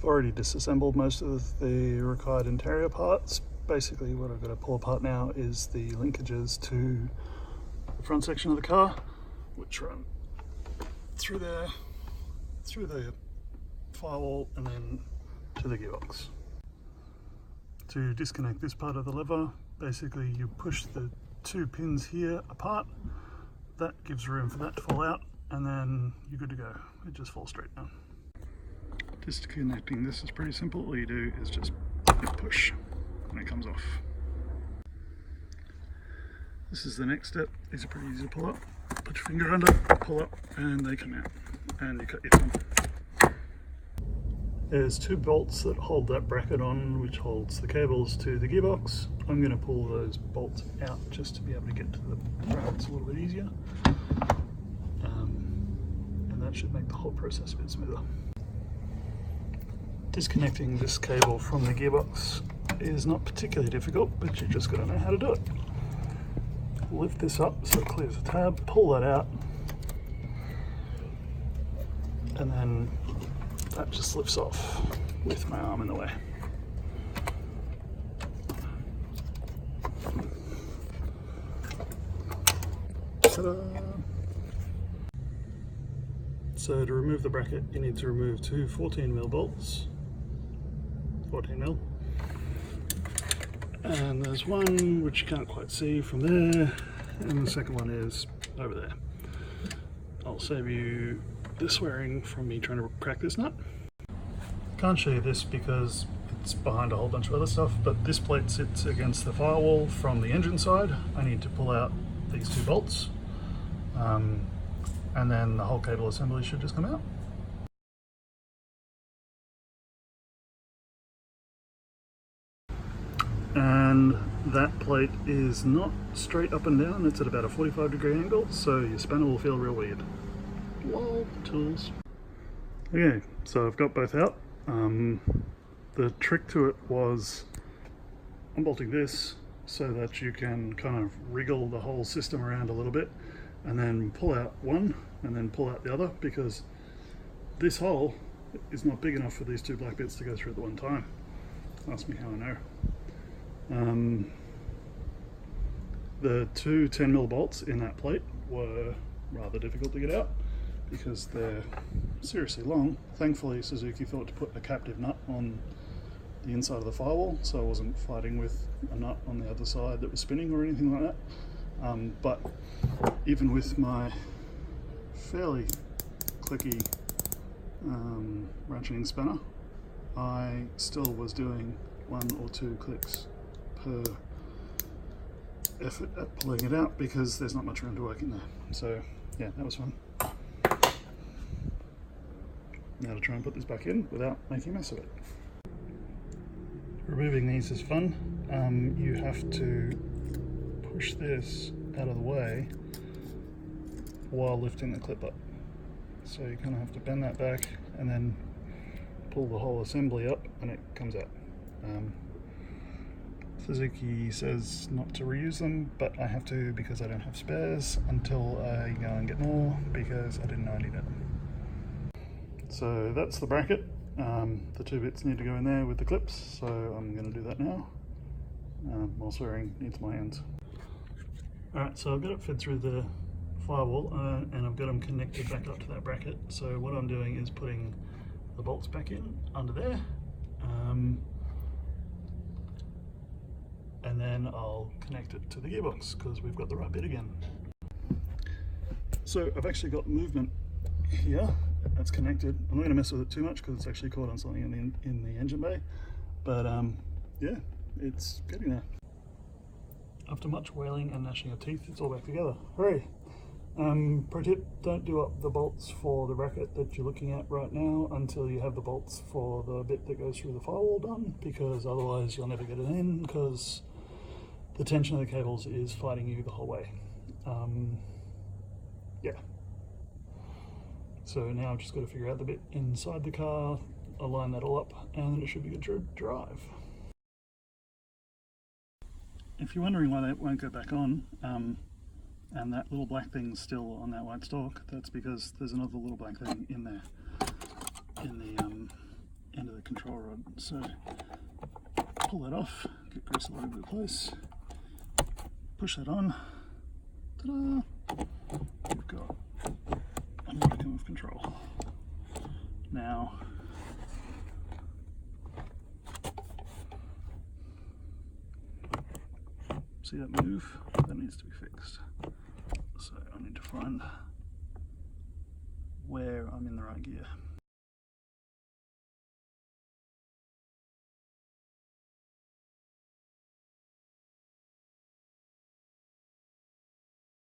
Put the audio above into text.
I've already disassembled most of the required interior parts. Basically what I've got to pull apart now is the linkages to the front section of the car, which run through there, through the firewall and then to the gearbox. To disconnect this part of the lever, basically you push the two pins here apart. That gives room for that to fall out, and then you're good to go. It just falls straight down. Disconnecting this is pretty simple. All you do is just push and it comes off. This is the next step. These are pretty easy to pull up. Put your finger under, pull up, and they come out. And you cut your thumb. There's two bolts that hold that bracket on, which holds the cables to the gearbox. I'm going to pull those bolts out just to be able to get to the brackets a little bit easier. And that should make the whole process a bit smoother. Disconnecting this cable from the gearbox is not particularly difficult, but you just got to know how to do it. Lift this up so it clears the tab, pull that out, and then that just lifts off with my arm in the way. Ta-da! So to remove the bracket, you need to remove two 14mm bolts. 14mm. And there's one which you can't quite see from there, and the second one is over there. I'll save you the swearing from me trying to crack this nut. Can't show you this because it's behind a whole bunch of other stuff, but this plate sits against the firewall from the engine side. I need to pull out these two bolts, and then the whole cable assembly should just come out. And that plate is not straight up and down, it's at about a 45-degree angle, so your spanner will feel real weird. Lol, tools. Okay, so I've got both out. The trick to it was unbolting this so that you can kind of wriggle the whole system around a little bit and then pull out one and then pull out the other, because this hole is not big enough for these two black bits to go through at the one time. Ask me how I know. The two 10mm bolts in that plate were rather difficult to get out because they're seriously long. Thankfully Suzuki thought to put a captive nut on the inside of the firewall, so I wasn't fighting with a nut on the other side that was spinning or anything like that. But even with my fairly clicky ratcheting spanner, I still was doing 1 or 2 clicks per effort at pulling it out because there's not much room to work in there. So yeah, that was fun. Now to try and put this back in without making a mess of it. Removing these is fun. You have to push this out of the way while lifting the clip up. So you kind of have to bend that back and then pull the whole assembly up and it comes out. Suzuki says not to reuse them, but I have to because I don't have spares until I go and get more, because I didn't know I needed it. So that's the bracket. The two bits need to go in there with the clips, so I'm going to do that now. While swearing needs my hands. Alright, so I've got it fed through the firewall and I've got them connected back up to that bracket. So what I'm doing is putting the bolts back in under there. And then I'll connect it to the gearbox because we've got the right bit again. So I've actually got movement here that's connected. I'm not going to mess with it too much because it's actually caught on something in the engine bay, but yeah, it's getting there. After much wailing and gnashing of teeth, it's all back together. Hooray! Pro tip, don't do up the bolts for the bracket that you're looking at right now until you have the bolts for the bit that goes through the firewall done, because otherwise you'll never get it in because the tension of the cables is fighting you the whole way. Yeah. So now I've just got to figure out the bit inside the car, align that all up, and it should be good to drive. If you're wondering why that won't go back on, and that little black thing's still on that white stalk, that's because there's another little black thing in there, in end of the control rod. So pull that off, get grease all over the place, push that on, ta-da! We've got a modicum of control. Now, see that move? That needs to be fixed. So I need to find where I'm in the right gear.